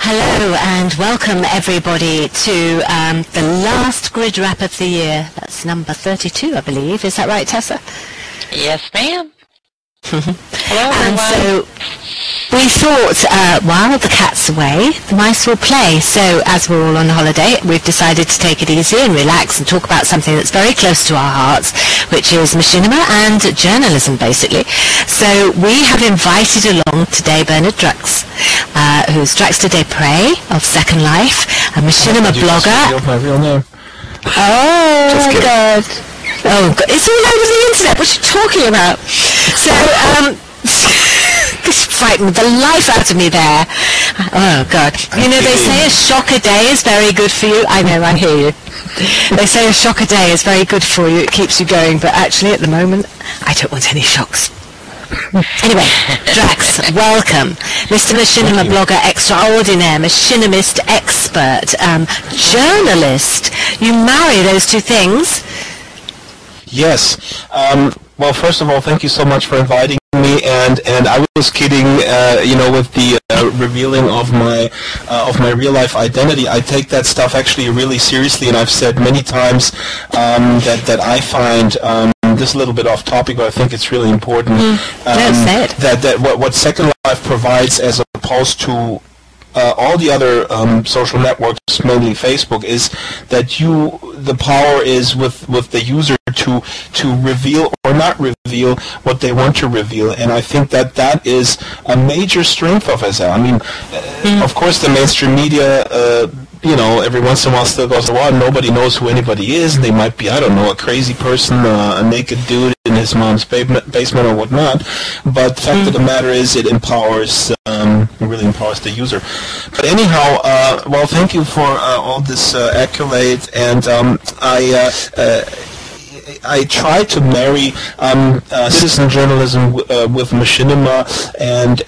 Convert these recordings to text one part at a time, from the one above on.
Hello and welcome everybody to the last GridWrap of the year. That's number 32, I believe. Is that right, Tessa? Yes, ma'am. Hello, everyone. And so we thought, while the cat's away, the mice will play. So as we're all on holiday, we've decided to take it easy and relax and talk about something that's very close to our hearts, which is machinima and journalism, basically. So we have invited along today Bernard Drux, who's Draxtor Despres of Second Life, a machinima blogger. My real name. Oh my God. Oh God, it's all over the internet. What are you talking about? So, this frightened the life out of me there. Oh God. You know, they say a shock a day is very good for you. I know, I hear you. They say a shock a day is very good for you. It keeps you going. But actually, at the moment, I don't want any shocks. Anyway, Drax, welcome. Mr. Machinima blogger extraordinaire, machinimist expert, journalist. You marry those two things. Yes. Well, first of all, thank you so much for inviting me. And I was kidding, you know, with the revealing of my real life identity. I take that stuff actually really seriously, and I've said many times that I find. This is a little bit off topic, but I think it's really important. That what Second Life provides, as opposed to all the other social networks, mainly Facebook, is that the power is with the user to reveal or not reveal what they want to reveal, and I think that is a major strength of SL. I mean, of course, the mainstream media. You know, every once in a while still goes, well, nobody knows who anybody is. They might be, I don't know, a crazy person, a naked dude in his mom's basement or whatnot. But the fact of the matter is, it empowers, really empowers the user. But anyhow, well, thank you for all this accolade, and I try to marry citizen journalism with machinima, and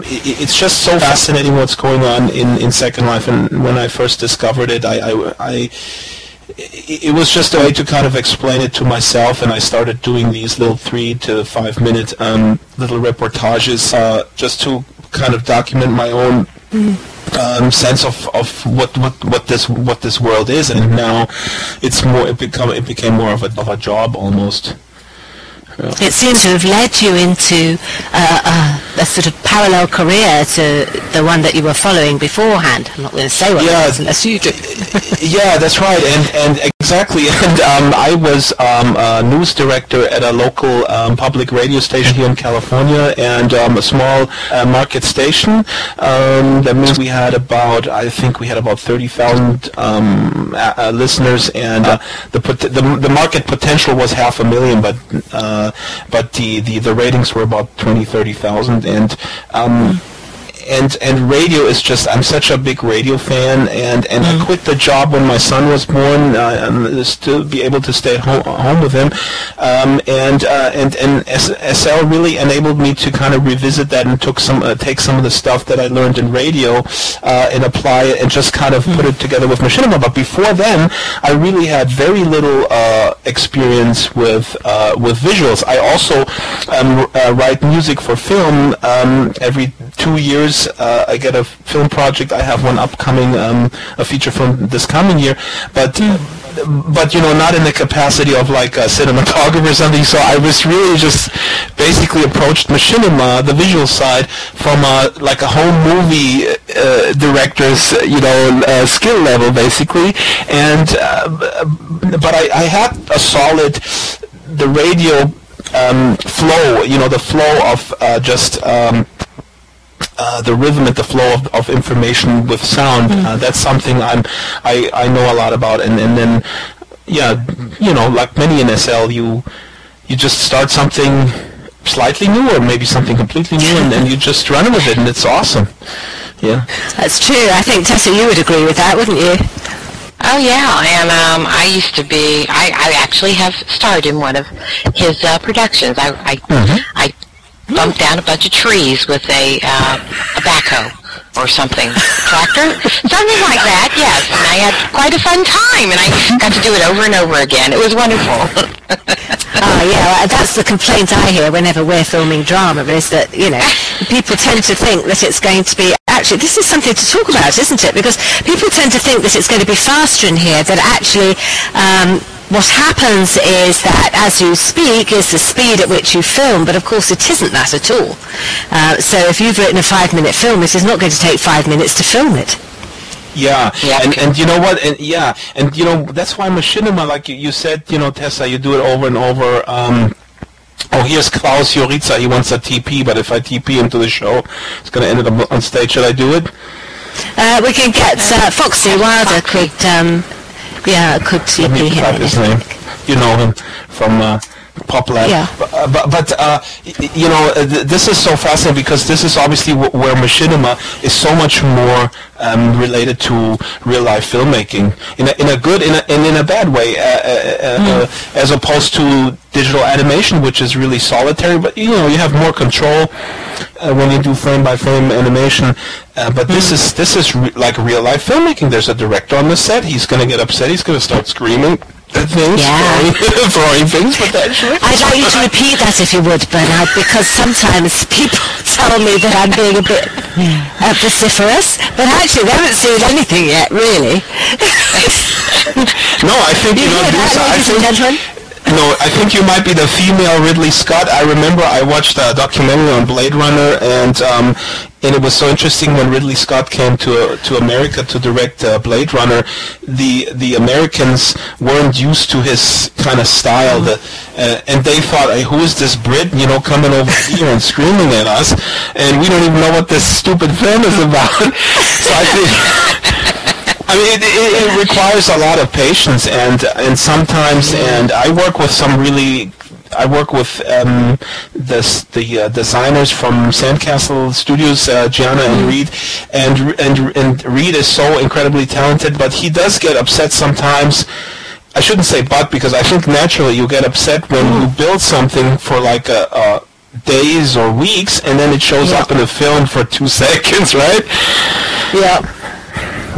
it's just so fascinating what's going on in Second Life. And when I first discovered it, it was just a way to kind of explain it to myself, and I started doing these little 3 to 5 minute little reportages just to kind of document my own sense of what this world is, and now it became more of a job almost. Yeah. It seems to have led you into a sort of parallel career to the one that you were following beforehand. I'm not going to say what it was unless you do. Yeah, that's right, and exactly. And I was a news director at a local public radio station here in California, and a small market station. That means we had about 30,000 listeners, and the market potential was 500,000, but the ratings were about 30,000, and radio is just, I'm such a big radio fan, and I quit the job when my son was born, to be able to stay at home with him, and SL really enabled me to kind of revisit that and take some of the stuff that I learned in radio and apply it and just kind of put it together with machinima. But before then, I really had very little experience with visuals. I also write music for film. Every 2 years I get a film project. I have one upcoming, a feature film this coming year, but you know, not in the capacity of like a cinematographer or something. So I was really just basically approached machinima, the visual side, from like a home movie director's, skill level basically. And but I had a solid the radio flow, the flow of just the rhythm and the flow of information with sound. That's something I know a lot about, and then like many in SL, you just start something slightly new or maybe something completely new, and then you just run with it, and it's awesome. Yeah, that's true. I think Tessa, you would agree with that, wouldn't you? Oh yeah, and I used to be. I actually have starred in one of his productions. I bumped down a bunch of trees with a backhoe or something. Tractor? Something like that, yes. And I had quite a fun time, and I got to do it over and over again. It was wonderful. Yeah, that's the complaint I hear whenever we're filming drama, is that, people tend to think that it's going to be actually, this is something to talk about, isn't it? Because people tend to think that it's going to be faster in here, that actually what happens is that as you speak is the speed at which you film, but of course it isn't that at all. So if you've written a 5-minute film, it is not going to take 5 minutes to film it. Yeah, and you know what? And you know, that's why machinima, like you said, you know, Tessa, you do it over and over. Oh, here's Klaus Jorica. He wants a TP, but if I TP him to the show, it's going to end up on stage. Should I do it? We can get Foxy Wilder could TP him. His name. You know him from Pop Lab. Yeah. But you know, this is so fascinating because this is obviously where machinima is so much more related to real life filmmaking in a good and in a bad way, as opposed to digital animation, which is really solitary. But you know, you have more control when you do frame by frame animation. But this is like real life filmmaking. There's a director on the set. He's going to get upset. He's going to start screaming at things, throwing things potentially. I'd like you to repeat that if you would, Bernard, because sometimes people tell me that I'm being a bit vociferous, but actually they haven't seen anything yet, really. No, I think you know, ladies and gentlemen. No, I think you might be the female Ridley Scott. I remember I watched a documentary on Blade Runner, and it was so interesting when Ridley Scott came to America to direct Blade Runner. The Americans weren't used to his kind of style, and they thought, hey, who is this Brit, you know, coming over here and screaming at us, and we don't even know what this stupid film is about. So I think. I mean, it requires a lot of patience, and sometimes, and I work with the designers from Sandcastle Studios, Gianna and Reed, and Reed is so incredibly talented, but he does get upset sometimes. I shouldn't say but, because I think naturally you get upset when you build something for like days or weeks, and then it shows up in a film for 2 seconds, right? Yeah.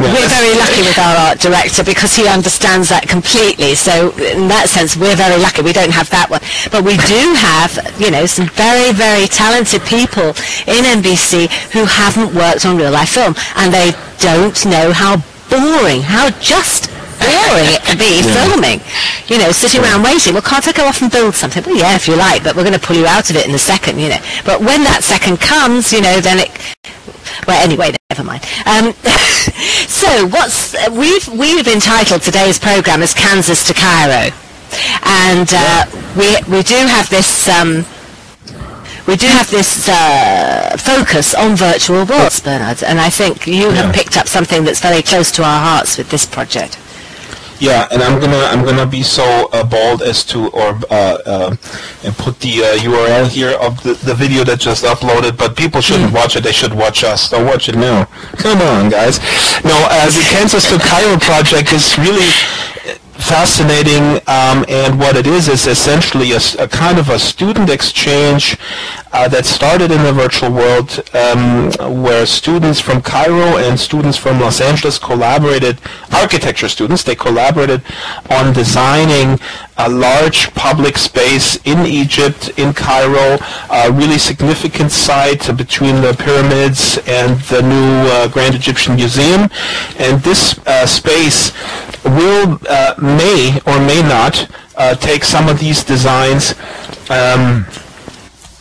We're very lucky with our art director because he understands that completely. So in that sense, we're very lucky. We don't have that one. But we do have, you know, some very, very talented people in NBC who haven't worked on real-life film. And they don't know how boring it can be filming. You know, sitting around waiting. Well, can't I go off and build something? Well, yeah, if you like, but we're going to pull you out of it in a second, you know. But when that second comes, you know, then it... Well, anyway, never mind. So, we've entitled today's program as Kansas to Cairo, and we do have this focus on virtual worlds, Bernard, and I think you have picked up something that's very close to our hearts with this project. Yeah, and I'm gonna be so bold as to and put the URL here of the video that just uploaded. But people shouldn't watch it; they should watch us. Don't watch it now. Come on, guys. No, the Kansas to Cairo project is really fascinating, and what it is essentially a kind of a student exchange that started in the virtual world, where students from Cairo and students from Los Angeles collaborated, architecture students, they collaborated on designing a large public space in Egypt, in Cairo, a really significant site between the pyramids and the new Grand Egyptian Museum. And this space will may or may not take some of these designs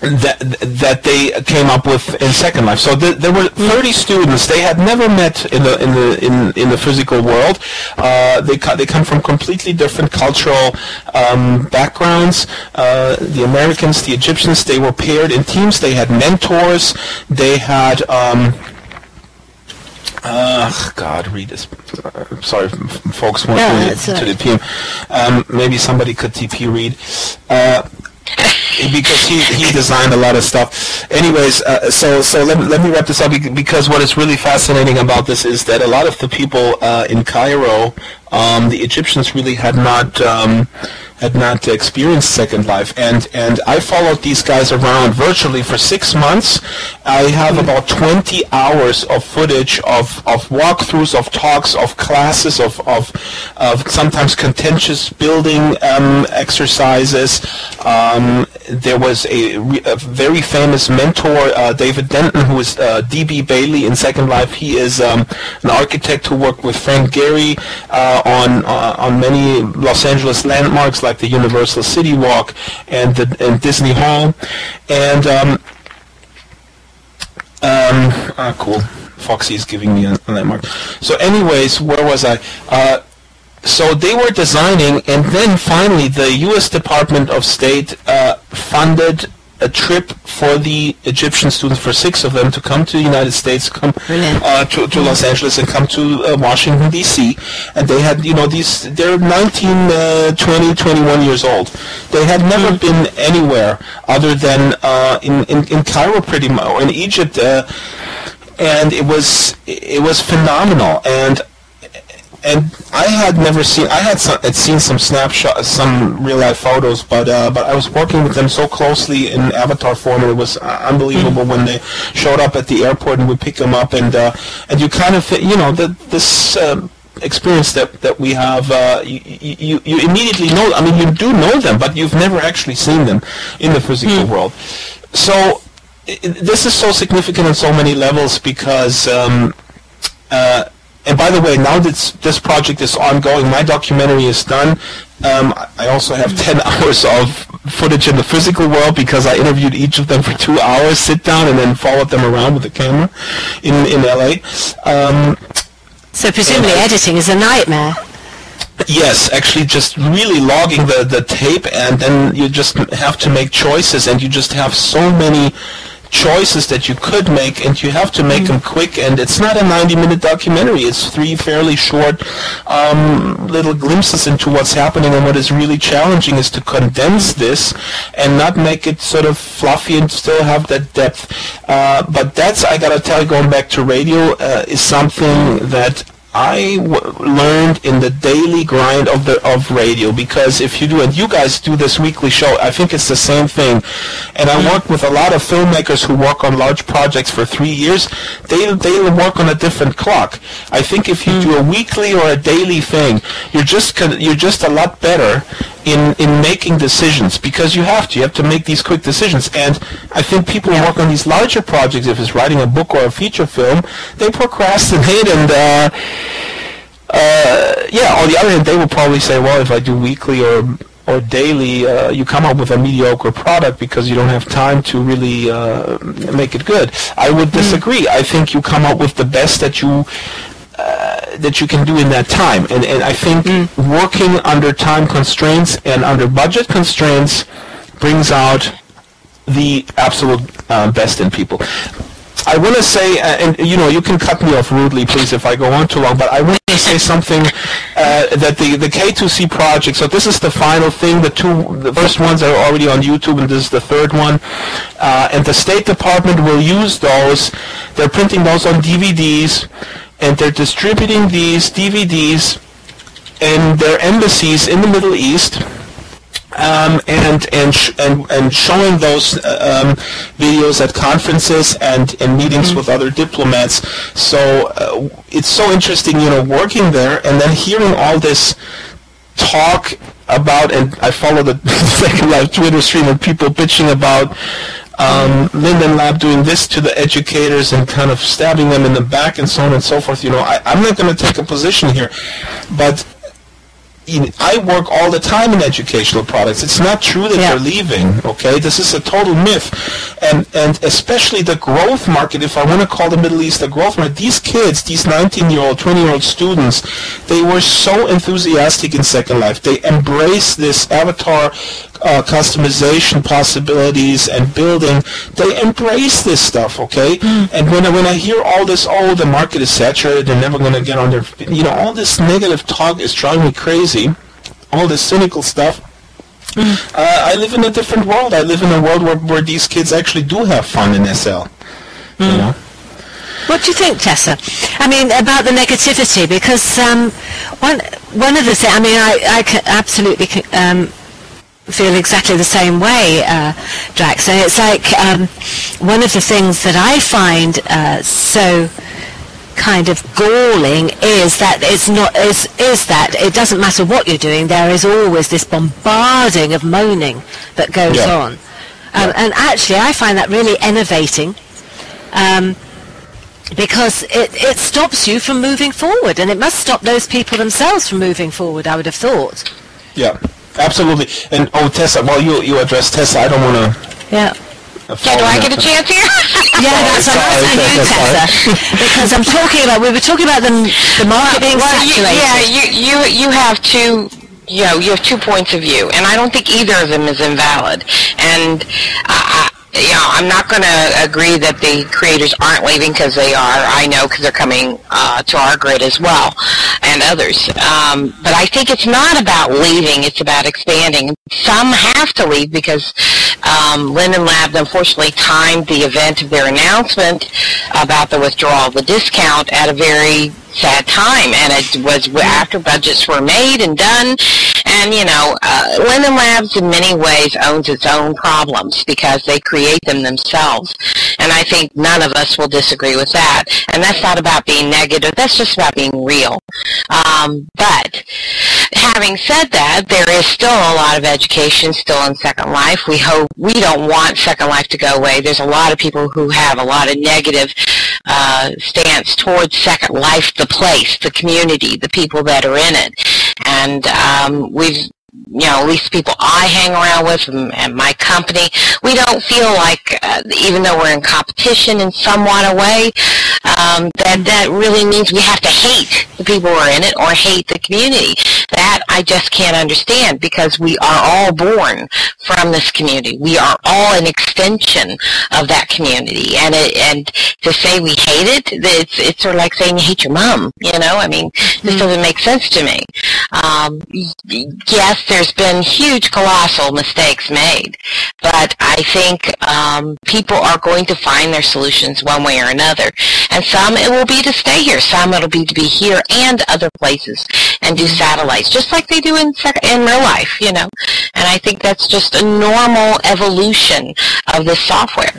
that they came up with in Second Life. So there were 30 students. They had never met in the physical world. They come from completely different cultural backgrounds. The Americans, the Egyptians, they were paired in teams. They had mentors. They had God, read this. Sorry, folks won't read to the PM. Maybe somebody could TP read. Because he designed a lot of stuff. Anyways, so let me wrap this up, because what is really fascinating about this is that a lot of the people in Cairo, the Egyptians really had not experienced Second Life, and I followed these guys around virtually for 6 months. I have about 20 hours of footage of walkthroughs, of talks, of classes, of sometimes contentious building exercises, there was a very famous mentor, David Denton, who is D.B. Bailey in Second Life. He is an architect who worked with Frank Gehry on many Los Angeles landmarks like the Universal City Walk and Disney Hall. And cool. Foxy is giving me a landmark. So anyways, where was I? So they were designing, and then finally the U.S. Department of State funded a trip for the Egyptian students, for 6 of them, to come to the United States, come to Los Angeles, and come to Washington, D.C. And they had, they're 19, 20, 21 years old. They had never been anywhere other than in Cairo, pretty much, or in Egypt, and it was phenomenal. And I had never seen. I had seen some snapshots, some real life photos, but I was working with them so closely in avatar form, and it was unbelievable when they showed up at the airport and we pick them up, and you kind of this experience that we have. You immediately know. I mean, you do know them, but you've never actually seen them in the physical world. So this is so significant on so many levels because. And by the way, now that this project is ongoing, my documentary is done. I also have 10 hours of footage in the physical world because I interviewed each of them for 2 hours, sit down, and then followed them around with the camera in LA. So presumably editing is a nightmare. Yes, actually just really logging the tape, and then you just have to make choices, and you just have so many choices that you could make, and you have to make them quick. And it's not a 90-minute documentary. It's 3 fairly short little glimpses into what's happening, and what is really challenging is to condense this and not make it sort of fluffy and still have that depth. But that's, I gotta tell you, going back to radio, is something that I learned in the daily grind of radio, because if you do, and you guys do this weekly show, I think it's the same thing. And I work with a lot of filmmakers who work on large projects for 3 years. They work on a different clock. I think if you do a weekly or a daily thing, you're just a lot better in making decisions, because you have to make these quick decisions. And I think people who work on these larger projects, if it's writing a book or a feature film, they procrastinate, and on the other hand, they will probably say, well, if I do weekly or daily, you come up with a mediocre product because you don't have time to really make it good. I would disagree. I think you come up with the best that you can do in that time, and I think working under time constraints and under budget constraints brings out the absolute best in people. I want to say, and you can cut me off rudely, please, if I go on too long, but I want to say something that the K2C project, so this is the final thing. The first ones are already on YouTube, and this is the third one. And the State Department will use those. They're printing those on DVDs, and they're distributing these DVDs in their embassies in the Middle East. And showing those videos at conferences and meetings with other diplomats. So it's so interesting, working there and then hearing all this talk about, and I follow the Second Life Twitter stream of people bitching about Linden Lab doing this to the educators and kind of stabbing them in the back and so on and so forth. I'm not going to take a position here, but I work all the time in educational products. It's not true that they're leaving, okay? This is a total myth. And especially the growth market, if I want to call the Middle East a growth market, these kids, these 19-year-old, 20-year-old students, they were so enthusiastic in Second Life. They embraced this avatar customization possibilities and building. They embrace this stuff, okay? And when I hear all this, the market is saturated, they're never going to get on their, all this negative talk is driving me crazy. All this cynical stuff. I live in a different world. I live in a world where these kids actually do have fun in SL. What do you think, Tessa? I mean, about the negativity, because one of the things, I mean, I can absolutely feel exactly the same way, Drax. And it's like one of the things that I find so kind of galling is that that it doesn't matter what you're doing, there is always this bombarding of moaning that goes on. And actually I find that really enervating, because it stops you from moving forward, and it must stop those people themselves from moving forward, I would have thought. Yeah, absolutely. And Tessa, while you address Tessa, I don't want to... Yeah, do I get a chance here? Yeah, that's what I'm asking you, Tessa, because we were talking about the market being saturated. You have two... you have 2 points of view, and I don't think either of them is invalid. And I'm not going to agree that the creators aren't leaving, because they are. I know, because they're coming to our grid as well, and others. But I think it's not about leaving; it's about expanding. Some have to leave because Linden Labs unfortunately timed the event of their announcement about the withdrawal of the discount at a very sad time, and it was after budgets were made and done. And Linden Labs in many ways owns its own problems because they create them themselves, and I think none of us will disagree with that. And that's not about being negative, that's just about being real. But having said that, there is still a lot of education still in Second Life. We don't want Second Life to go away. There's a lot of people who have a lot of negative stance towards Second Life, the place, the community, the people that are in it. And we've, at least people I hang around with and my company, we don't feel like, even though we're in competition in somewhat a way, that really means we have to hate the people who are in it or hate the community. That I just can't understand, because we are all born from this community. We are all an extension of that community, and to say we hate it, it's sort of like saying you hate your mom. I mean, this doesn't make sense to me. Yes, there's been huge, colossal mistakes made, but I think people are going to find their solutions one way or another. And some it will be to stay here, some it'll be to be here and other places and do satellites, just like they do in real life, And I think that's just a normal evolution of this software.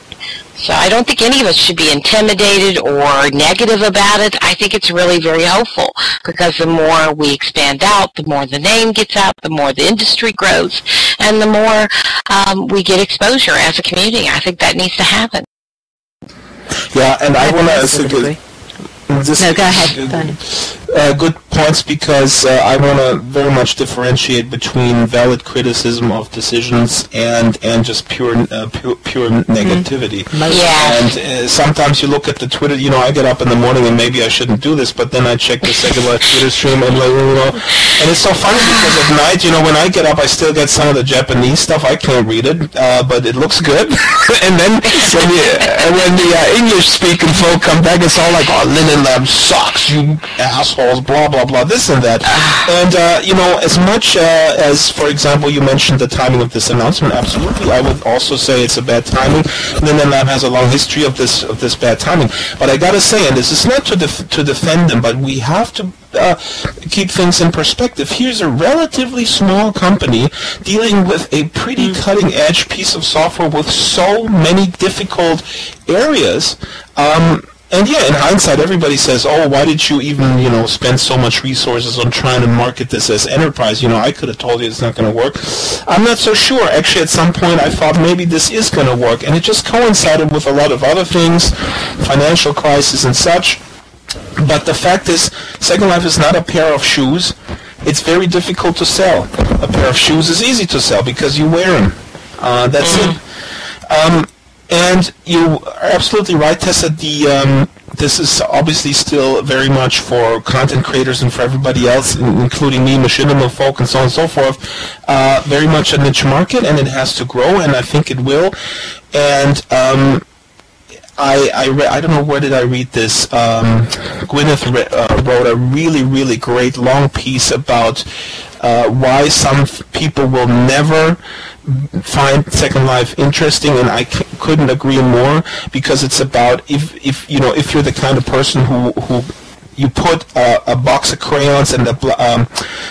So I don't think any of us should be intimidated or negative about it. I think it's really very hopeful, because the more we expand out, the more the name gets out, the more the industry grows, and the more we get exposure as a community. I think that needs to happen. Yeah, and I want to say no, go ahead. Good points, because I want to very much differentiate between valid criticism of decisions and just pure negativity. And sometimes you look at the Twitter. I get up in the morning, and maybe I shouldn't do this, but then I check the Second Life Twitter stream, and and it's so funny because at night, when I get up, I still get some of the Japanese stuff. I can't read it, but it looks good. And then when the English-speaking folk come back, it's all like, "Oh, Linden Lab sucks, you assholes, blah blah blah, this and that." And as much as, for example, you mentioned the timing of this announcement, absolutely, I would also say it's a bad timing. Linden Lab has a long history of this bad timing. But I gotta say, and this is not to defend them, but we have to keep things in perspective. Here's a relatively small company dealing with a pretty cutting-edge piece of software with so many difficult areas. And yeah, in hindsight, everybody says, "Oh, why did you even, spend so much resources on trying to market this as enterprise? I could have told you it's not going to work." I'm not so sure. Actually, at some point, I thought maybe this is going to work, and it just coincided with a lot of other things, financial crisis and such. But the fact is, Second Life is not a pair of shoes. It's very difficult to sell. A pair of shoes is easy to sell because you wear them. That's it. And you are absolutely right, Tessa. This is obviously still very much for content creators and for everybody else, including me, machinima folk, and so on and so forth. Very much a niche market, and it has to grow, and I think it will. And I don't know where did I read this. Gwyneth wrote a really, really great long piece about why some people will never find Second Life interesting, and I couldn't agree more, because it's about if you're the kind of person who you put a box of crayons and a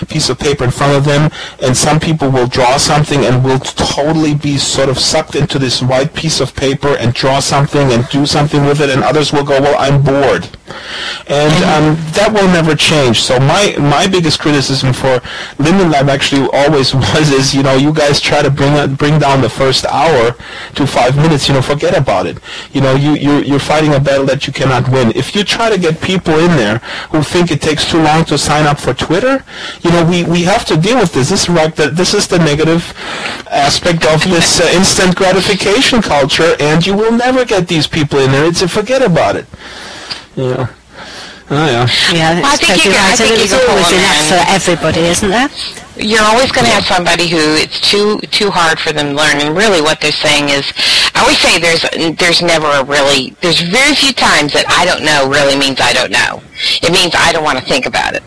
piece of paper in front of them, and some people will draw something and will totally be sort of sucked into this white piece of paper and draw something and do something with it, and others will go, well, I'm bored. And that will never change. So my biggest criticism for Linden Lab actually always was you guys try to bring down the first hour to 5 minutes. Forget about it. You're fighting a battle that you cannot win. If you try to get people in there who think it takes too long to sign up for Twitter, we have to deal with this. This is the negative aspect of this instant gratification culture, and you will never get these people in there. Forget about it. Yeah. Oh, yeah. Yeah, I think totally right. There's always enough for everybody, isn't there? You're always going to have somebody who it's too hard for them to learn, and really what they're saying is, I always say there's very few times that I don't know really means I don't know. It means I don't want to think about it.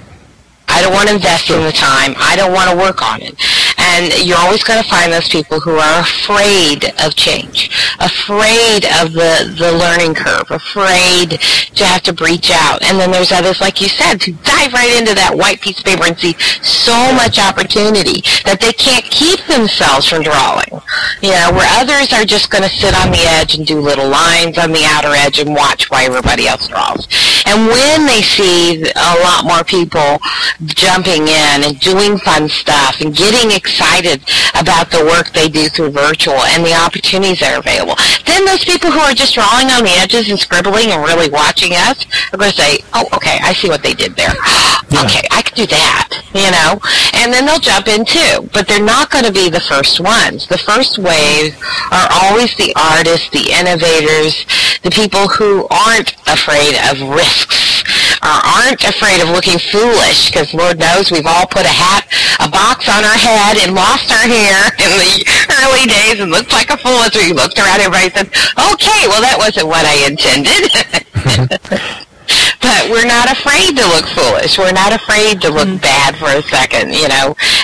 I don't want to invest in the time. I don't want to work on it. And you're always going to find those people who are afraid of change, afraid of the learning curve, afraid to have to breach out. And then there's others, like you said, who dive right into that white piece of paper and see so much opportunity that they can't keep themselves from drawing. Where others are just going to sit on the edge and do little lines on the outer edge and watch while everybody else draws. And when they see a lot more people jumping in and doing fun stuff and getting excited about the work they do through virtual and the opportunities that are available, then those people who are just drawing on the edges and scribbling and really watching us are going to say, oh, okay, I see what they did there. Okay, I can do that, and then they'll jump in too. But they're not going to be the first ones. The first wave are always the artists, the innovators, the people who aren't afraid of risks, or aren't afraid of looking foolish, because Lord knows we've all put a box on our head and lost our hair in the early days and looked like a fool as we looked around. Everybody said, okay, well, that wasn't what I intended. But we're not afraid to look foolish. We're not afraid to look bad for a second,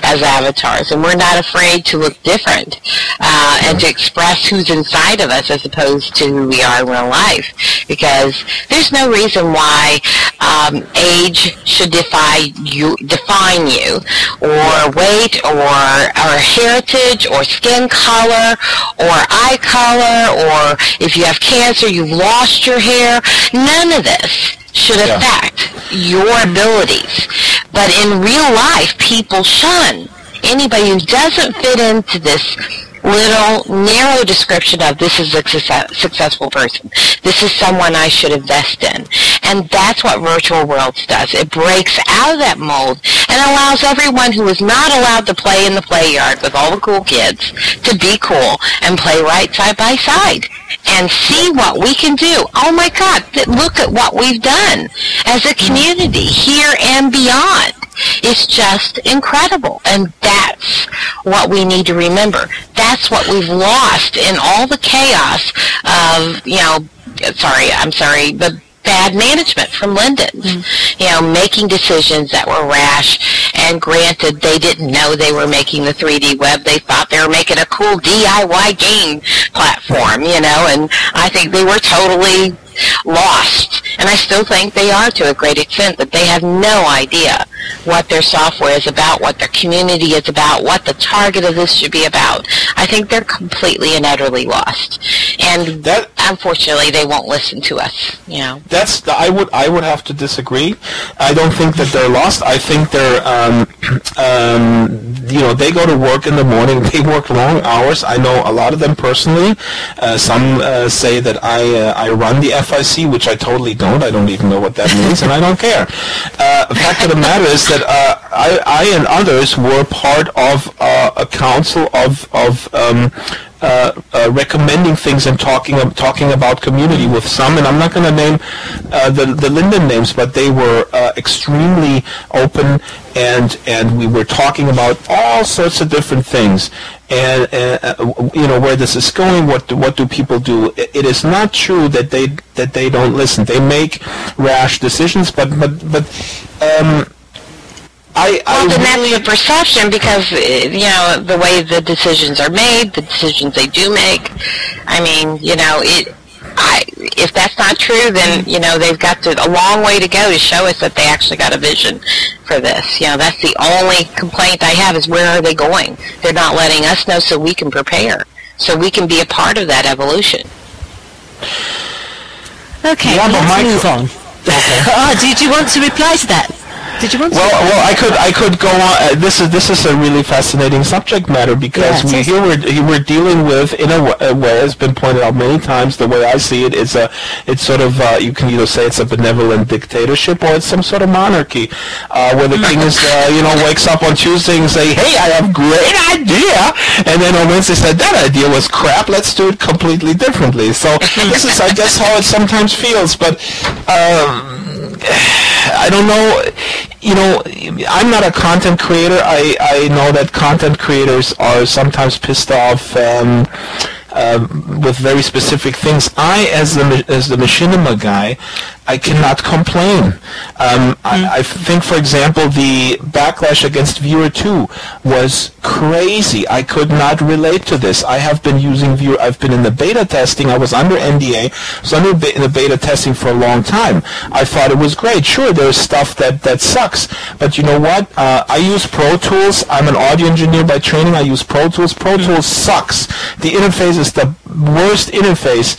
as avatars. And we're not afraid to look different and to express who's inside of us as opposed to who we are in real life. Because there's no reason why age should define you, or weight, or heritage, or skin color, or eye color, or if you have cancer, you've lost your hair. None of this should affect your abilities. But in real life, people shun anybody who doesn't fit into this little narrow description of this is a successful person. This is someone I should invest in. And that's what Virtual Worlds does. It breaks out of that mold and allows everyone who is not allowed to play in the play yard with all the cool kids to be cool and play right side by side and see what we can do. Oh my God, look at what we've done as a community here and beyond. It's just incredible, and that's what we need to remember. That's what we've lost in all the chaos of, the bad management from Linden's, making decisions that were rash. And granted, they didn't know they were making the 3D web. They thought they were making a cool DIY game platform, and I think they were totally lost. And I still think they are to a great extent, that they have no idea what their software is about, what their community is about, what the target of this should be about. I think they're completely and utterly lost. And unfortunately, they won't listen to us. I would have to disagree. I don't think that they're lost. I think they're they go to work in the morning. They work long hours. I know a lot of them personally. Some say that I run the FIC, which I totally don't. I don't even know what that means, and I don't care. The fact of the matter is that I and others were part of a council of recommending things and talking about community with some, and I'm not going to name the Linden names, but they were extremely open, and we were talking about all sorts of different things, and where this is going, what do people do? It is not true that they don't listen. They make rash decisions, but that's the perception, because the way the decisions are made, the decisions they do make. I mean, if that's not true, then, they've got a long way to go to show us that they actually got a vision for this. That's the only complaint I have is where are they going? They're not letting us know so we can prepare, so we can be a part of that evolution. Okay, let's move on. Okay. Did you want to reply to that? Did you want to? Well, I could go on. This is a really fascinating subject matter because we're dealing with, in a way, has been pointed out many times. The way I see it is it's sort of you can either say it's a benevolent dictatorship or it's some sort of monarchy where the king is wakes up on Tuesday and say, hey, I have a great idea, and then on Wednesday said that idea was crap. Let's do it completely differently. So this is, I guess, how it sometimes feels, but. I don't know, I'm not a content creator. I know that content creators are sometimes pissed off with very specific things. As the machinima guy, I cannot complain. I think, for example, the backlash against Viewer 2 was crazy. I could not relate to this. I have been using Viewer. I've been in the beta testing. I was under NDA, so under the beta testing for a long time. I thought it was great. Sure, there's stuff that sucks, but you know what? I use Pro Tools. I'm an audio engineer by training. I use Pro Tools. Pro Tools sucks. The interface is the worst interface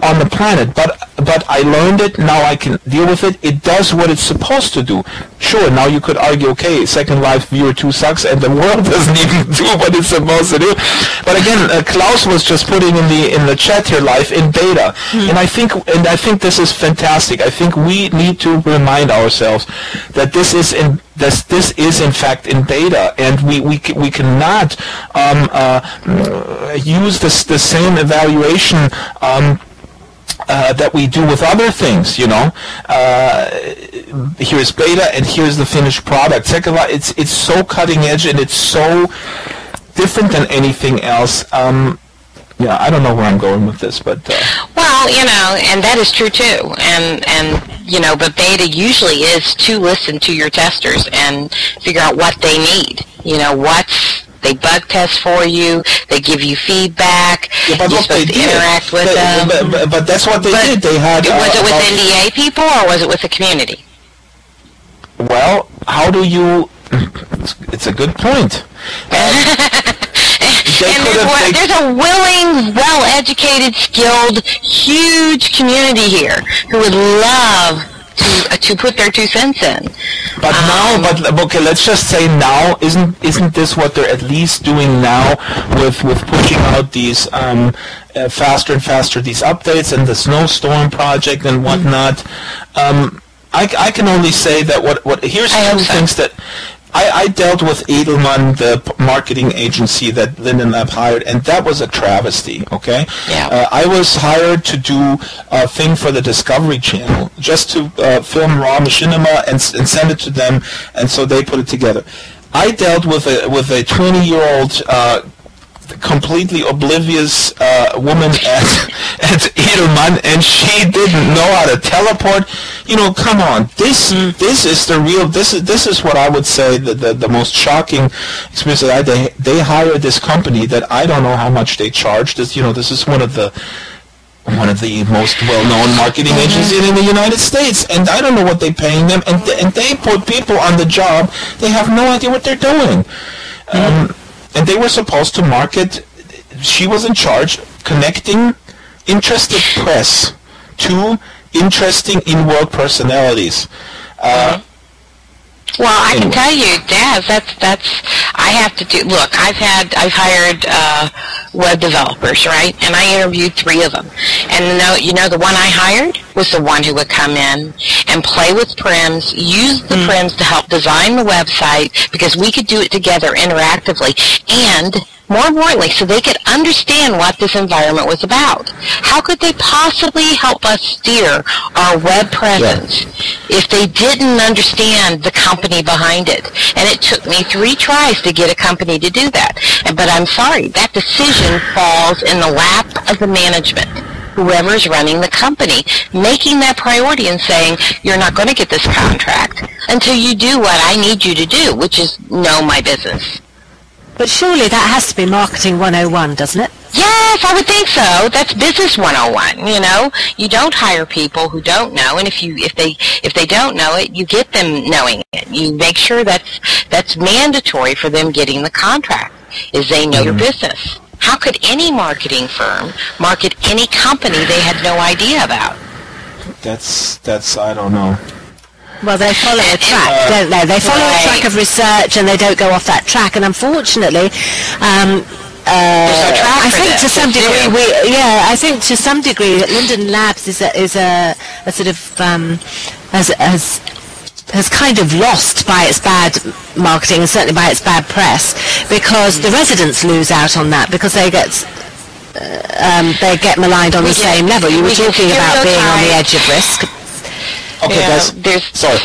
on the planet, but I learned it. Now I can deal with it. It does what it's supposed to do. Sure, now you could argue, okay, Second Life Viewer 2 sucks and the world doesn't even do what it's supposed to do. But again, Klaus was just putting in the chat here, live in beta, and I think this is fantastic. I think we need to remind ourselves that this is in fact in beta, and we cannot use the same evaluation that we do with other things, here's beta and here's the finished product. Second Life, it's so cutting edge and it's so different than anything else. I don't know where I'm going with this, but well, and that is true too. And but beta usually is to listen to your testers and figure out what they need. They bug test for you. They give you feedback. Yeah, but you're supposed to interact with them. But that's what they did. They had. Was it with NDA people or was it with the community? Well, how do you? It's a good point. There's a willing, well-educated, skilled, huge community here who would love to put their 2 cents in. But okay, let's just say now, isn't this what they're at least doing now with pushing out these faster and faster these updates and the Snowstorm project and whatnot? I can only say that here's two things that. I dealt with Edelman, the marketing agency that Linden Lab hired, and that was a travesty, okay? Yeah. I was hired to do a thing for the Discovery Channel, just to film raw machinima and send it to them, and so they put it together. I dealt with a 20-year-old completely oblivious woman at Edelman, and she didn't know how to teleport. Come on. This is the real. This is what I would say the most shocking experience that they hired this company that I don't know how much they charge. This is one of the most well-known marketing agencies in the United States, and I don't know what they're paying them, and they put people on the job. They have no idea what they're doing. And they were supposed to market. She was in charge connecting interested press to interesting in-world personalities. Well, I can tell you, Daz, that's I have to do. Look, I've hired web developers, right? And I interviewed 3 of them. And the one I hired was the one who would come in and play with prims, use the prims to help design the website, because we could do it together interactively, and more importantly, so they could understand what this environment was about. How could they possibly help us steer our web presence if they didn't understand the company behind it? And it took me 3 tries to get a company to do that. But I'm sorry, that decision falls in the lap of the management, whoever's running the company, making that priority and saying, you're not going to get this contract until you do what I need you to do, which is know my business. But surely that has to be marketing 101, doesn't it? Yes, I would think so. That's business 101. You know, you don't hire people who don't know, and if they don't know it, you get them knowing it. You make sure that's mandatory for them getting the contract. Is they know your business. How could any marketing firm market any company they had no idea about? That's I don't know. Well, they follow a track, don't they? They follow a track of research, and they don't go off that track. And unfortunately, I think to some degree, I think to some degree that Linden Labs is a sort of has kind of lost by its bad marketing and certainly by its bad press, because the residents lose out on that because they get maligned on the same level. You were talking about being on the edge of risk. Okay, guys. Sorry.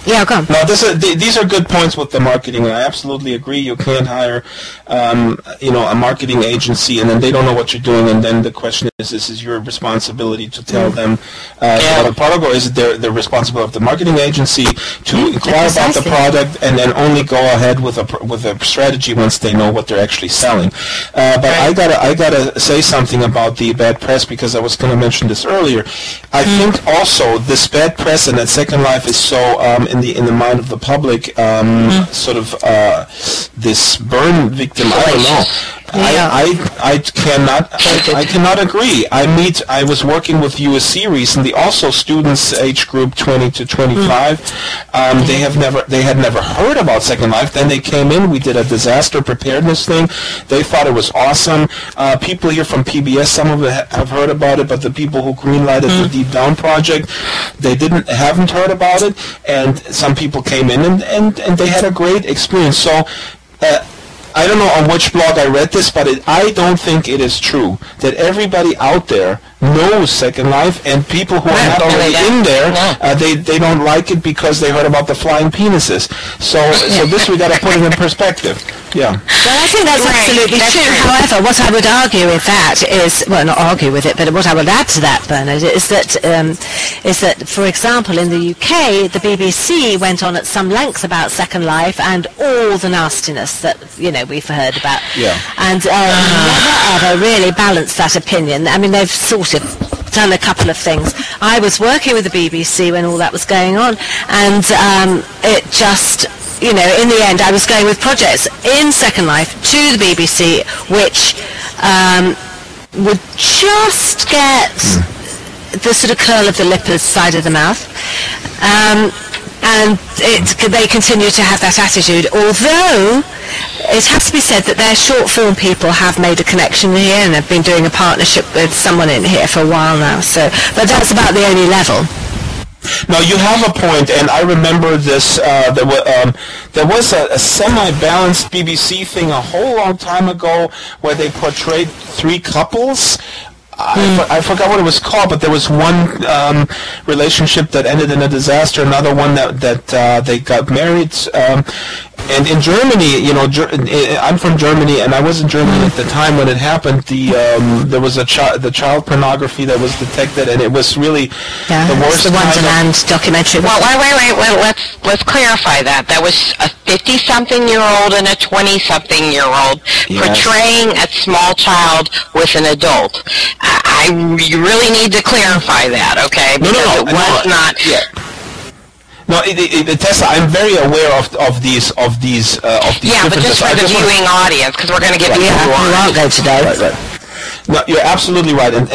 Yeah, go on. No, these are good points with the marketing, and I absolutely agree. You can't hire, a marketing agency, and then they don't know what you're doing, and then the question is, this is your responsibility to tell them the product, or is it the responsibility of the marketing agency to inquire about the product and then only go ahead with a strategy once they know what they're actually selling? But I gotta say something about the bad press, because I was going to mention this earlier. I think also this bad press and that Second Life is so in the mind of the public, sort of this burn victim. I don't know. I cannot agree. I was working with USC recently, also students age group 20 to 25. They had never heard about Second Life. Then they came in. We did a disaster preparedness thing. They thought it was awesome. People here from PBS, some of them have heard about it, but the people who greenlighted the Deep Down project, they haven't heard about it. And some people came in and they had a great experience. So. I don't know on which blog I read this, but I don't think it is true that everybody out there knows Second Life, and people who are not already in there, they don't like it because they heard about the flying penises. So this we got to put it in perspective. Yeah. Well, I think that's absolutely true. However, what I would argue with that is, well, not argue with it, but what I would add to that, Bernard, is that, for example, in the UK, the BBC went on at some length about Second Life and all the nastiness that we've heard about. Yeah. And never ever really balanced that opinion. I mean, they've sort of done a couple of things. I was working with the BBC when all that was going on, and it just, in the end, I was going with projects in Second Life to the BBC, which would just get the sort of curl of the lip side of the mouth. And they continue to have that attitude, although it has to be said that their short film people have made a connection here and have been doing a partnership with someone in here for a while now. But that's about the only level. No, you have a point, and I remember this. There was a semi-balanced BBC thing a whole long time ago where they portrayed three couples. I forgot what it was called, but there was one relationship that ended in a disaster, another one that they got married. And in Germany, I'm from Germany, and I was in Germany at the time when it happened. There was the child pornography that was detected, and it was really the worst. The Wonderland documentary. Well, wait. Let's clarify that. That was a 50-something-year-old and a 20-something-year-old portraying a small child with an adult. You really need to clarify that, okay? Because it was not. Yeah. No, Tessa, I'm very aware of these. Yeah, but just for the viewing audience, because we're going to get people who aren't there today. Right. No, you're absolutely right, and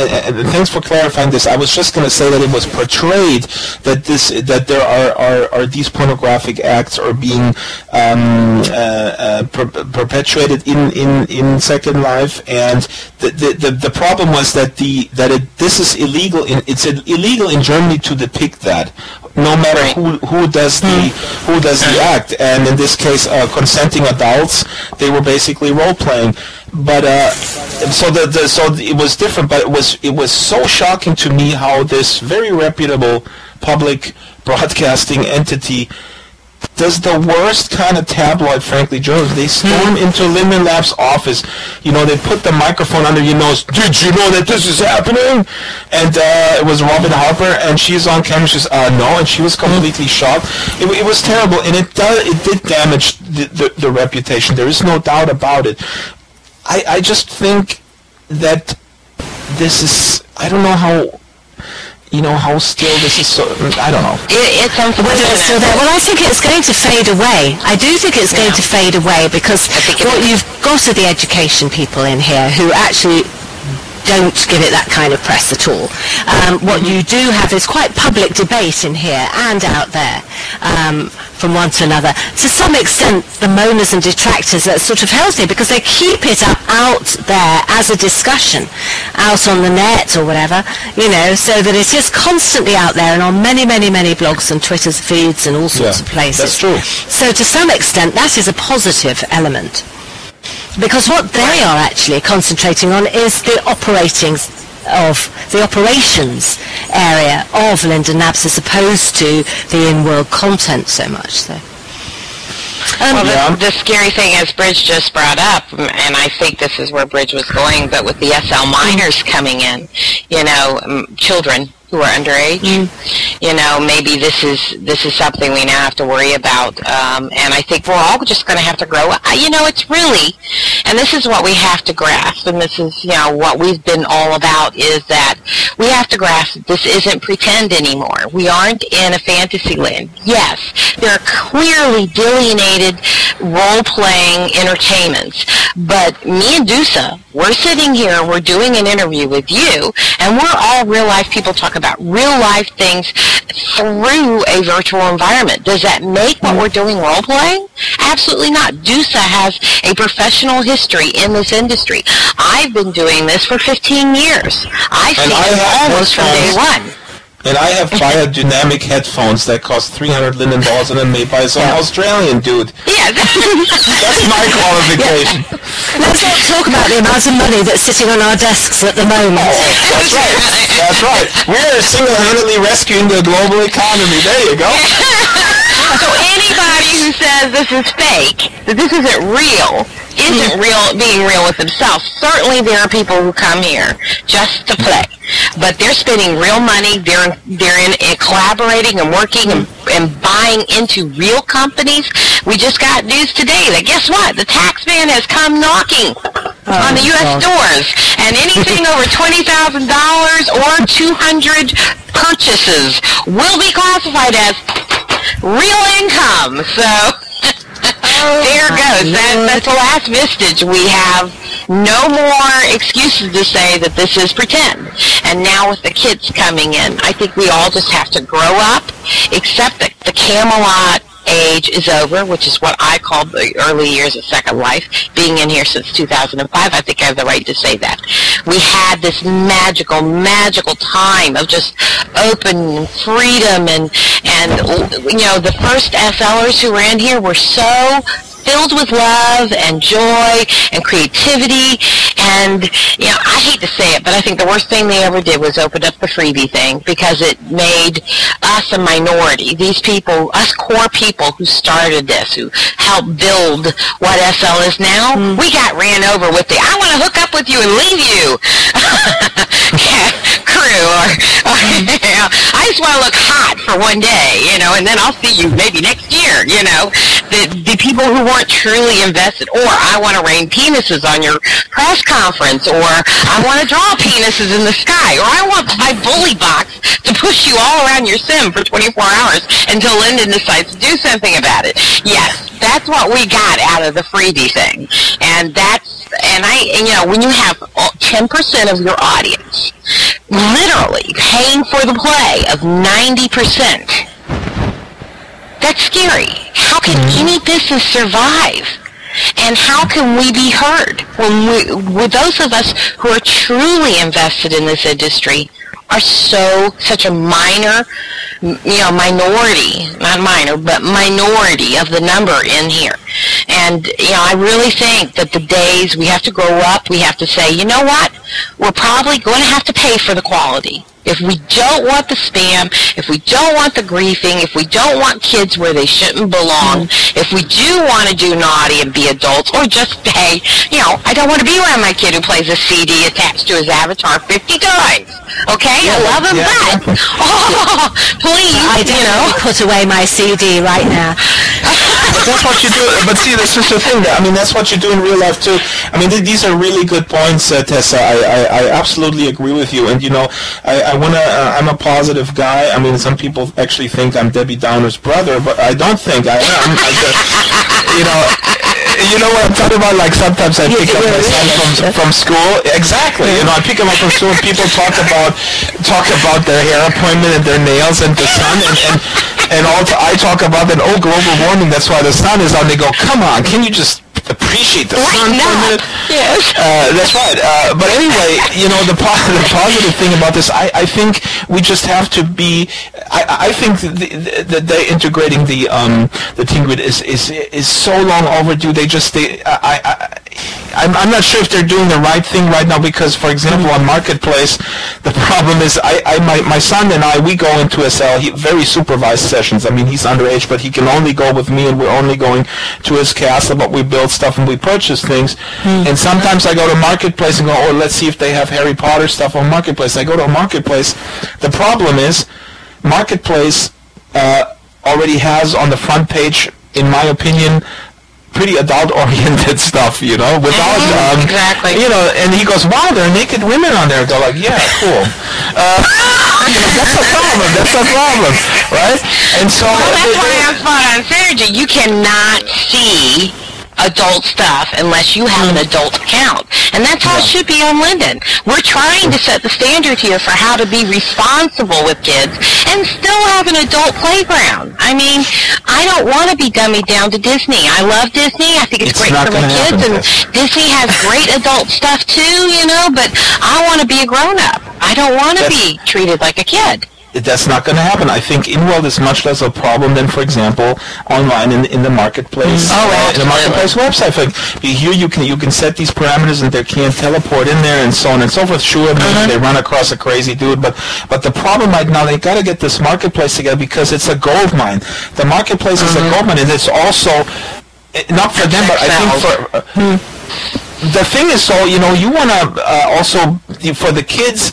thanks for clarifying this. I was just going to say that it was portrayed that there are these pornographic acts are being perpetuated in Second Life, and the problem was that this is illegal. It's illegal in Germany to depict that, no matter who does the act, and in this case, consenting adults. They were basically role playing. But so it was different. But it was so shocking to me how this very reputable public broadcasting entity does the worst kind of tabloid, frankly, journalism. They storm into Linden Lab's office. They put the microphone under your nose. Did you know that this is happening? And it was Robin Harper, and she's on camera. She says, no, and she was completely shocked. It was terrible, and it did damage the reputation. There is no doubt about it. I just think that this is, I don't know how, how still this is so, I don't know. It's unfortunate. Whether it's still there. Well, I think it's going to fade away. I do think it's going to fade away because what you've got are the education people in here who actually don't give it that kind of press at all. What you do have is quite public debate in here and out there from one to another. To some extent, the moaners and detractors are sort of healthy because they keep it out there as a discussion, out on the net or whatever, so that it is constantly out there and on many, many, many blogs and Twitter's feeds and all sorts of places. That's true. So to some extent, that is a positive element. Because what they are actually concentrating on is the operations area of Linda Nabs as opposed to the in-world content so much. So. The scary thing, as Bridge just brought up, and I think this is where Bridge was going, but with the SL minors coming in, children who are underage, maybe this is something we now have to worry about, and I think we're all just going to have to grow up. It's really, and this is what we have to grasp, and this is, what we've been all about, is that we have to grasp this isn't pretend anymore. We aren't in a fantasy land. Yes, there are clearly delineated role-playing entertainments, but me and Dousa, we're sitting here, we're doing an interview with you, and we're all real-life people talking about real-life things through a virtual environment. Does that make what we're doing role-playing? Absolutely not. Dousa has a professional history in this industry. I've been doing this for 15 years. I've seen it almost from day one. And I have biodynamic headphones that cost $300 Linden and then made by some Australian dude. Yeah, that's my qualification. Let's not talk about the amount of money that's sitting on our desks at the moment. That's right. That's right. We're single-handedly rescuing the global economy. There you go. So anybody who says this is fake, that this isn't real, isn't being real with themselves. Certainly there are people who come here just to play, but they're spending real money. They're in collaborating and working and buying into real companies. We just got news today that guess what? The tax man has come knocking on the U.S. doors, and anything over $20,000 or 200 purchases will be classified as real income. So there goes. That's the last vestige. We have no more excuses to say that this is pretend. And now with the kids coming in, I think we all just have to grow up, accept that the Camelot age is over, which is what I call the early years of Second Life. Being in here since 2005, I think I have the right to say that. We had this magical time of just open freedom, and the first SLers who were in here were so filled with love and joy and creativity, and I hate to say it, but I think the worst thing they ever did was open up the freebie thing, because it made us a minority. These people, us core people who started this, who helped build what SL is now, we got ran over with the I want to hook up with you and leave you crew, or I just want to look hot for one day, and then I'll see you maybe next year, the people who weren't truly invested, or I want to rain penises on your press conference, or I want to draw penises in the sky, or I want my bully box to push you all around your sim for 24 hours until Lyndon decides to do something about it. Yes, that's what we got out of the freebie thing, and when you have 10% of your audience literally paying for the play of 90%, that's scary. How can any business survive? And how can we be heard when those of us who are truly invested in this industry are such a minority, not minor, but minority of the number in here. And, I really think that the days we have to grow up, we have to say, you know what, we're probably going to have to pay for the quality. If we don't want the spam, if we don't want the griefing, if we don't want kids where they shouldn't belong, if we do want to do naughty and be adults, or just say, I don't want to be around my kid who plays a CD attached to his avatar 50 times. Okay? I love him back. Oh, please, I put away my CD right now. that's what you do. But see, this is the thing. I mean, that's what you do in real life too. I mean, these are really good points, Tessa. I absolutely agree with you. And I'm a positive guy. I mean, some people actually think I'm Debbie Downer's brother, but I don't think I am. You know what I'm talking about? Like sometimes I pick up my son from school. Exactly. I pick him up from school. And people talk about their hair appointment and their nails and the sun and also I talk about that. Oh, global warming. That's why the sun is on. They go, come on, can you just appreciate the sun for a minute? Yes. That's right. But anyway, the positive thing about this, I think we just have to be. I think that they integrating the Teen Grid is so long overdue. I'm not sure if they're doing the right thing right now because, for example, on Marketplace, the problem is my son and I, we go into SL, very supervised sessions. I mean, he's underage, but he can only go with me, and we're only going to his castle, but we build stuff and we purchase things. And sometimes I go to Marketplace and go, oh, let's see if they have Harry Potter stuff on Marketplace. I go to Marketplace. The problem is Marketplace already has on the front page, in my opinion, pretty adult-oriented stuff, without, exactly. And he goes, wow, there are naked women on there. They're like, yeah, cool. That's a problem, right? And so... Well, that's why I'm spot on Synergy. You cannot see adult stuff unless you have an adult account. And that's how it should be on Linden. We're trying to set the standard here for how to be responsible with kids and still have an adult playground. I mean, I don't want to be dummied down to Disney. I love Disney. I think it's great for my kids. And Disney has great adult stuff too, but I want to be a grown-up. I don't want to be treated like a kid. That's not going to happen. I think in-world is much less a problem than, for example, online in the Marketplace. In the Marketplace website. Like, here you can set these parameters and they can't teleport in there and so on and so forth. Sure, maybe they run across a crazy dude, but the problem right now, they got to get this Marketplace together because it's a gold mine. The Marketplace is a gold mine, and it's also not for them, but I think for the thing is, so you want to also for the kids.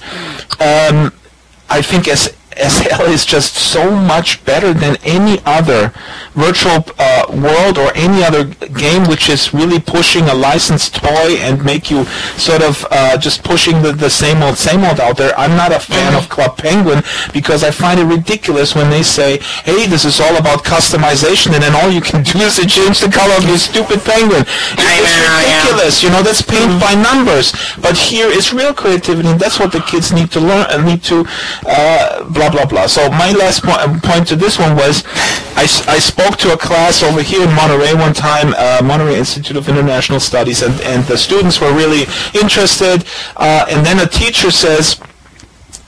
I think SL is just so much better than any other virtual world or any other game which is really pushing a licensed toy and make you sort of just pushing the same old out there. I'm not a fan of Club Penguin because I find it ridiculous when they say, hey, this is all about customization, and then all you can do is to change the color of your stupid penguin. It's ridiculous. That's paint by numbers. But here is real creativity, and that's what the kids need to learn and need to blah blah blah. So my last point to this one was I spoke to a class over here in Monterey one time, Monterey Institute of International Studies, and the students were really interested, and then a teacher says,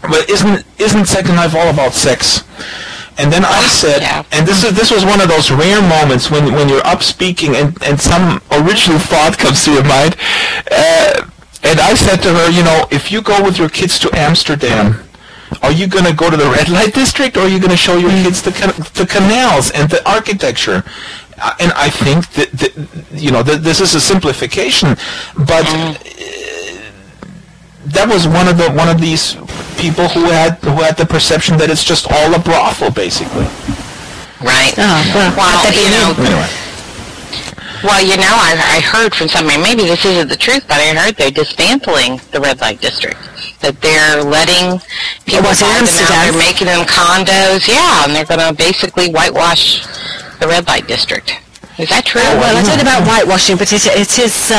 but isn't Second Life all about sex? And then I said, and this was one of those rare moments when you're up speaking and some original thought comes to your mind, and I said to her, if you go with your kids to Amsterdam, are you going to go to the red light district, or are you going to show your kids the canals and the architecture? And I think that this is a simplification, but that was one of these people who had the perception that it's just all a brothel, basically. Right. I heard from somebody, maybe this isn't the truth, but I heard they're dismantling the red light district. That they're letting people buy them out, they're making them condos, and they're going to basically whitewash the red light district. Is that true? Well, I don't know about whitewashing, but it is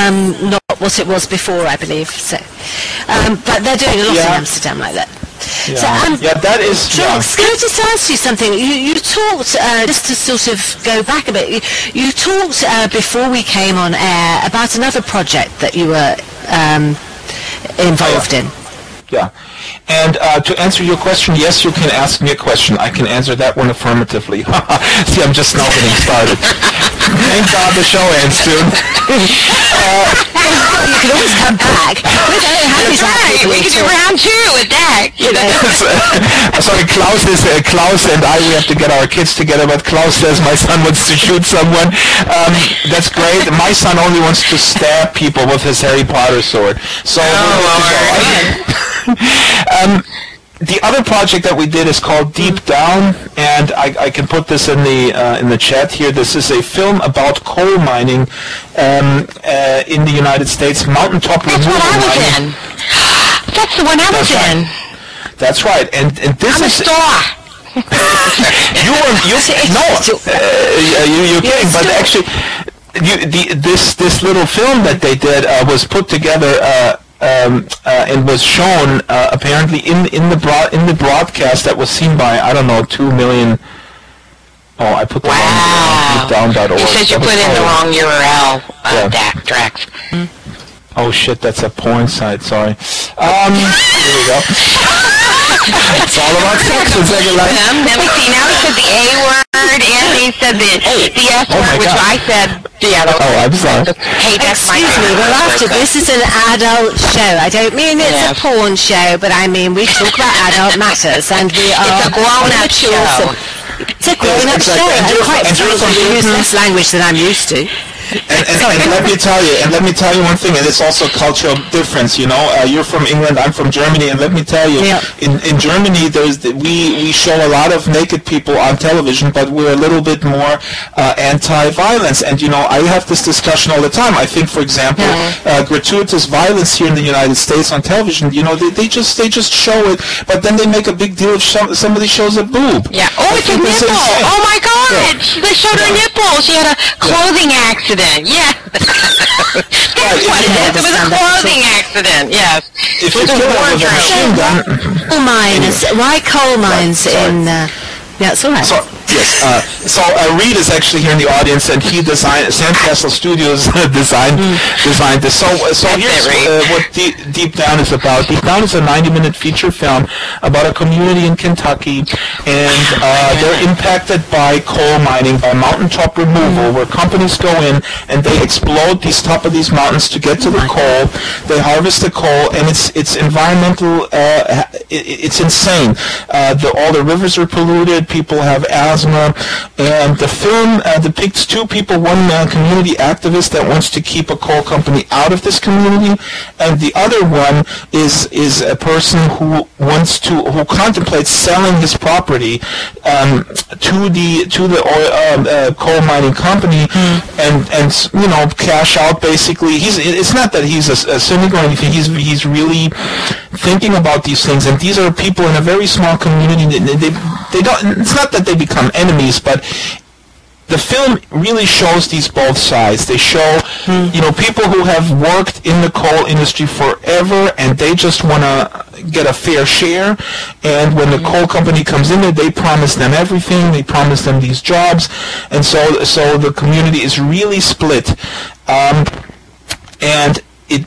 not what it was before, I believe. So, but they're doing a lot in Amsterdam like that. That is. Drax, can I just ask you something? You talked, just to sort of go back a bit, you talked before we came on air about another project that you were involved in. Yeah. And to answer your question, yes, you can ask me a question. I can answer that one affirmatively. See, I'm just now getting started. Thank God the show ends soon. You can always come back. We can do round two with that. Sorry, Klaus and I, we have to get our kids together, but Klaus says my son wants to shoot someone. That's great. My son only wants to stab people with his Harry Potter sword. So the other project that we did is called Deep Down, and I can put this in the chat here. This is a film about coal mining in the United States, mountaintop removal mining. That's the one I was in. That's right, and this is. You're kidding, but actually, this little film that they did was put together. And was shown apparently in the broadcast that was seen by 2 million. Oh, I put the wrong deepdown.org. You said you put in the wrong URL, Drax. Oh shit, that's a porn site. Sorry. Here we go. It's all about sex in Second Life. Let me see. Now he said the A word, and he said the S word, which I said. I'm sorry. Hey, excuse me, but after this is an adult show. I don't mean it's a porn show, but I mean we talk about adult matters, and we are. It's a grown-up show. It's a grown-up show. I'm quite sorry to use less language than I'm used to. And let me tell you one thing, and it's also cultural difference. You're from England, I'm from Germany, and let me tell you, in Germany, we show a lot of naked people on television, but we're a little bit more anti-violence. And I have this discussion all the time. I think, for example, gratuitous violence here in the United States on television, they just show it, but then they make a big deal if somebody shows a boob. Yeah. Oh, it's a nipple. Oh my God! Yeah. They showed her nipple. She had a clothing accident. Yeah. That's what it is. It was a clothing accident. Yes. If you kill her with a machine gun. Coal mines. Why coal mines in? Yeah, it's all right. So Reed is actually here in the audience, and he designed Sandcastle Studios designed this. So here's what Deep Down is about. Deep Down is a 90-minute feature film about a community in Kentucky, and they're impacted by coal mining, by mountaintop removal, where companies go in and they explode top of these mountains to get to the coal. They harvest the coal, and it's environmental. It's insane. All the rivers are polluted. People have asthma, and the film depicts two people, one community activist that wants to keep a coal company out of this community, and the other one is a person who contemplates selling his property to the oil, coal mining company, and cash out basically. It's not that he's a cynic or anything. He's really thinking about these things, and these are people in a very small community. They don't. It's not that they become enemies, but the film really shows these both sides. They show, people who have worked in the coal industry forever, and they just want to get a fair share. And when the coal company comes in there, they promise them everything. They promise them these jobs, and so the community is really split. And it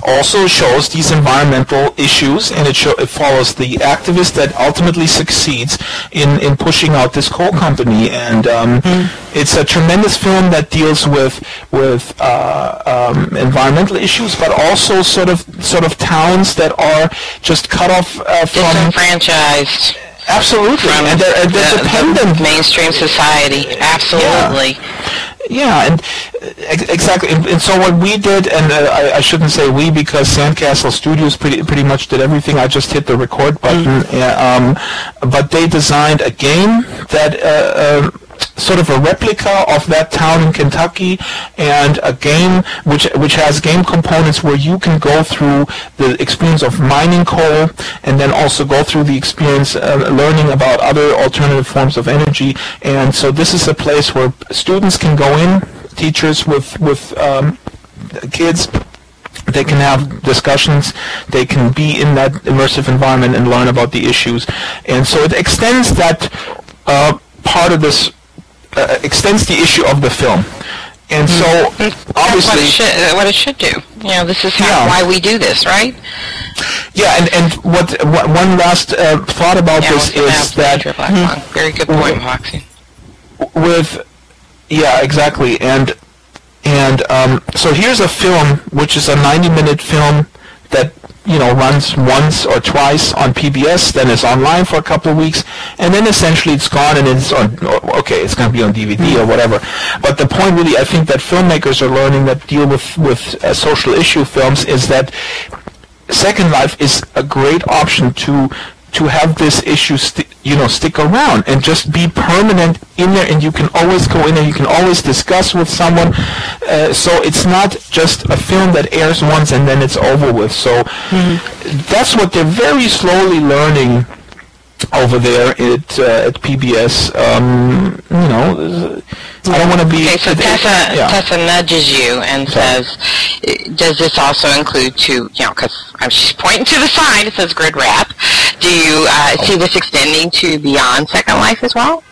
also shows these environmental issues, and it follows the activist that ultimately succeeds in pushing out this coal company. And it's a tremendous film that deals with environmental issues, but also sort of towns that are just cut off from disenfranchised. Absolutely, and they're dependent. Mainstream society, absolutely. Yeah, and exactly. And so what we did, and I shouldn't say we because Sandcastle Studios pretty much did everything. I just hit the record button. But they designed a game that sort of a replica of that town in Kentucky, and a game which has game components where you can go through the experience of mining coal, and then also go through the experience learning about other alternative forms of energy. And so this is a place where students can go in, teachers with kids. They can have discussions, they can be in that immersive environment and learn about the issues. And so it extends that part of this, extends the issue of the film. And so, obviously... That's what it should do. This is why we do this, right? Yeah, and what one last thought about this is that... Very good point, Foxy. Exactly. And so here's a film, which is a 90-minute film that runs once or twice on PBS, then it's online for a couple of weeks, and then essentially it's gone, and it's it's going to be on DVD or whatever. But the point really, I think, that filmmakers are learning that deal with social issue films is that Second Life is a great option to to have this issue stick around and just be permanent in there, and you can always go in there, you can always discuss with someone, so it's not just a film that airs once and then it's over with. So that's what they're very slowly learning over there at PBS. I don't want to be... Okay, so Tessa nudges you and says, does this also include because she's pointing to the side, it says GridWrap. Do you see this extending to beyond Second Life as well?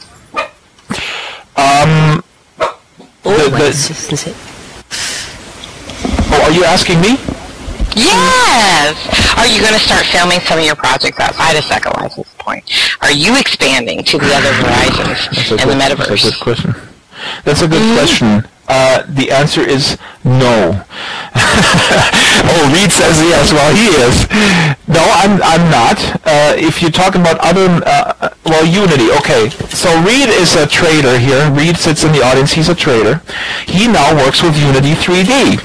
Are you asking me? Yes! Are you going to start filming some of your projects outside of Second Life at this point? Are you expanding to the other horizons in the Metaverse? That's a good question. That's a good question. The answer is no. Reed says yes. Well, he is. No, I'm not. If you talk about other, Unity. Okay, so Reed is a trader here. Reed sits in the audience. He's a trader. He now works with Unity 3D,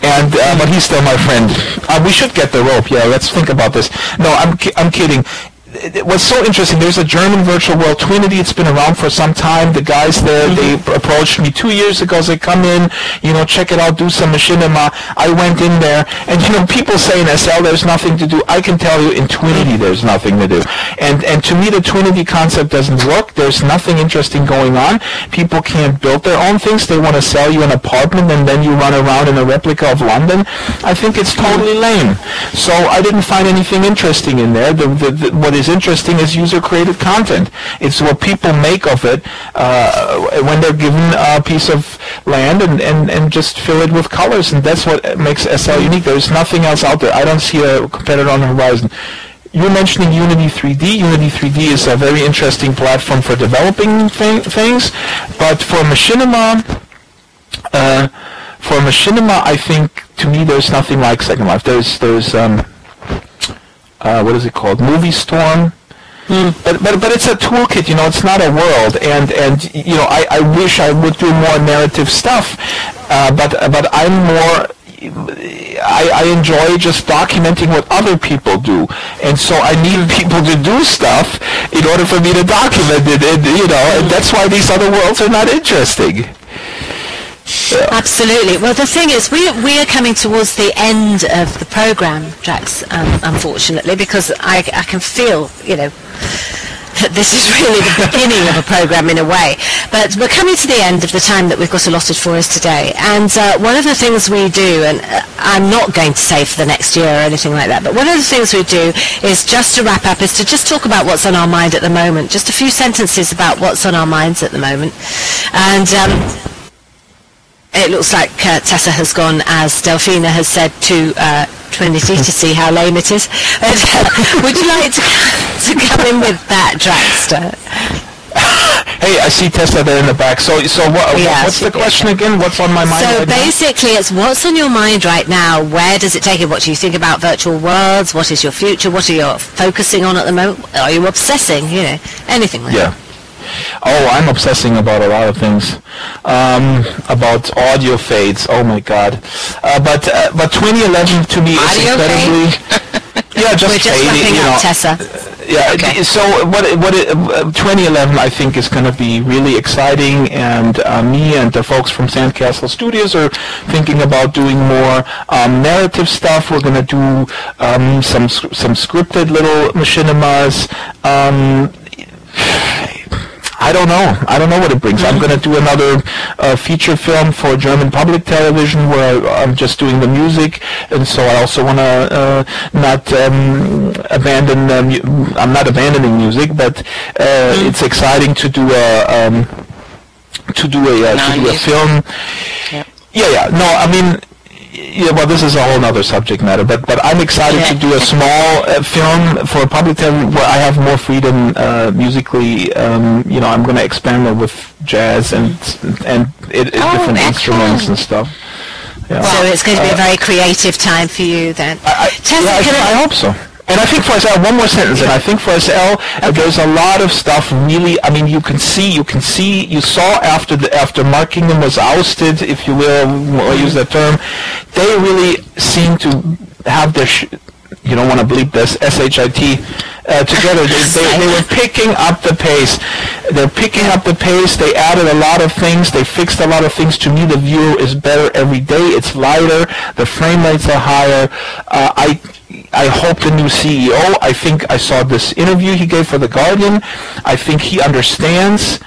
and but he's still my friend. We should get the rope. Yeah, let's think about this. No, I'm kidding. What's so interesting, there's a German virtual world, Twinity. It's been around for some time. The guys there, they approached me 2 years ago. They come in, check it out, do some machinima. I went in there, and people say in SL there's nothing to do. I can tell you in Twinity there's nothing to do. And to me the Twinity concept doesn't work. There's nothing interesting going on. People can't build their own things. They want to sell you an apartment and then you run around in a replica of London. I think it's totally lame. So I didn't find anything interesting in there. What is interesting is user-created content. It's what people make of it when they're given a piece of land and just fill it with colors, and that's what makes SL unique. There's nothing else out there. I don't see a competitor on the horizon. You're mentioning Unity 3D. Unity 3D is a very interesting platform for developing things, but for machinima, I think, to me, there's nothing like Second Life. There's what is it called? Movie Storm. But it's a toolkit, it's not a world, and I wish I would do more narrative stuff, but I'm more. I enjoy just documenting what other people do, and so I need people to do stuff in order for me to document it, and that's why these other worlds are not interesting. Yeah. Absolutely. Well, the thing is, we are coming towards the end of the program, Drax, unfortunately, because I can feel, that this is really the beginning of a program in a way. But we're coming to the end of the time that we've got allotted for us today. And one of the things we do, and I'm not going to say for the next year or anything like that, but one of the things we do is just to wrap up, is to just talk about what's on our mind at the moment. Just a few sentences about what's on our minds at the moment. And it looks like Tessa has gone, as Delphina has said, to Trinity to see how lame it is. Would you like to come in with that, Draxtor? Hey, I see Tessa there in the back. So what's the question again? What's on my mind right basically it's what's on your mind right now. Where does it take you? What do you think about virtual worlds? What is your future? What are you focusing on at the moment? Are you obsessing? Anything like that. Oh, I'm obsessing about a lot of things. About audio fades. Oh my God. But 2011 to me is audio incredibly. Yeah, just we're just fading. Wrapping up, Tessa. Yeah. Okay. So 2011 I think is going to be really exciting, and me and the folks from Sandcastle Studios are thinking about doing more narrative stuff. We're going to do some scripted little machinimas. I don't know what it brings. I'm going to do another feature film for German public television where I'm just doing the music, and so I also want to not abandon. I'm not abandoning music, but it's exciting to do a film. Yep. Yeah. No, I mean. Yeah, well, this is a whole other subject matter, but I'm excited to do a small film for public television where I have more freedom musically. I'm going to experiment with jazz and different instruments and stuff. Yeah. So it's going to be a very creative time for you then. I hope so. And I think for SL, one more sentence, and I think for SL, there's a lot of stuff really, I mean, you saw after Mark Kingdom was ousted, if you will, I'll use that term, they really seem to have their, you don't want to bleep this, SHIT, together. They were picking up the pace. They're picking up the pace. They added a lot of things. They fixed a lot of things. To me, the viewer is better every day. It's lighter. The frame rates are higher. I hope the new CEO, I think I saw this interview he gave for The Guardian. I think he understands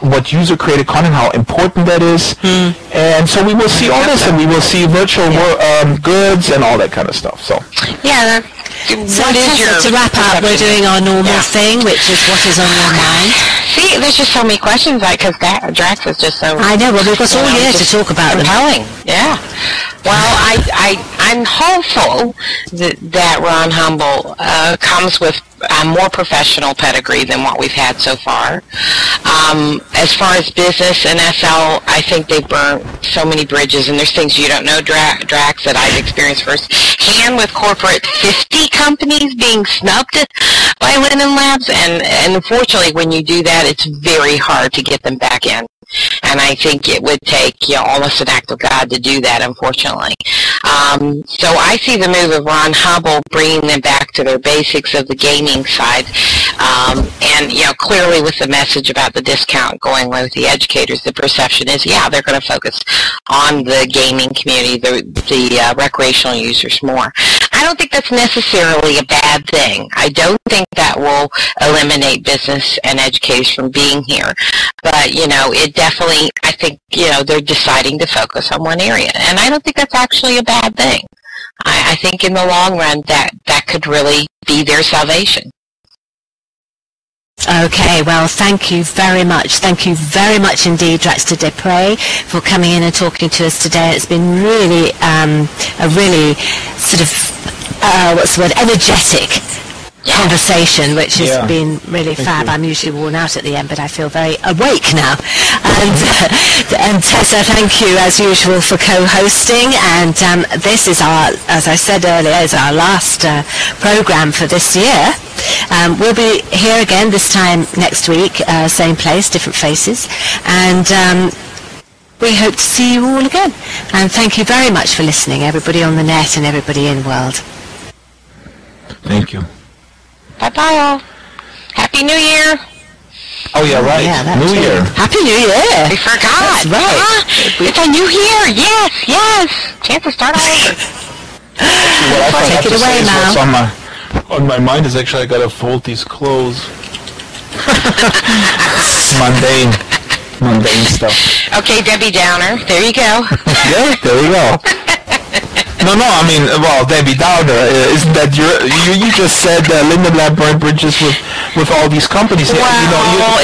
what user-created content, how important that is. And so we will see all this, and we will see virtual goods and all that kind of stuff. So yeah. To wrap up, we're doing our normal thing, which is what is on your mind. See, there's just so many questions, because Drax is just so... I know, well, we've got all year to talk about them. Compelling, yeah. Well, I'm hopeful that Ron Humble comes with a more professional pedigree than what we've had so far. As far as business and SL, I think they've burned so many bridges, and there's things you don't know, Drax, that I've experienced firsthand with corporate 50 companies being snubbed by Linden Labs, and unfortunately, when you do that, it's very hard to get them back in. And I think it would take almost an act of God to do that, unfortunately. So I see the move of Ron Hubble bringing them back to their basics of the gaming side. And clearly with the message about the discount going with the educators, the perception is, they're going to focus on the gaming community, the recreational users more. I don't think that's necessarily a bad thing. I don't think that will eliminate business and educators from being here. But, it definitely, I think, they're deciding to focus on one area. And I don't think that's actually a bad thing. I think in the long run that could really be their salvation. Okay, well, thank you very much. Thank you very much indeed, Draxtor Despres, for coming in and talking to us today. It's been really a really sort of, energetic conversation, which has been really fab. I'm usually worn out at the end, but I feel very awake now. And Tessa, thank you as usual for co-hosting. And this is our, as I said earlier, is our last program for this year. We'll be here again this time next week, same place, different faces, and we hope to see you all again. And thank you very much for listening, everybody on the net and everybody in world. Thank you. Bye-bye, all. Happy New Year. Oh, yeah, right. Yeah, New Year. Happy New Year. We forgot. That's right. It's a new year. Yes. Chance to start all over. Take it away, Mal. On my mind is actually I gotta fold these clothes. Mundane stuff. Okay, Debbie Downer. There you go. Yeah, there you go. No, I mean, well, Debbie Downer, isn't that you just said Linden Lab burned bridges with all these companies? Well,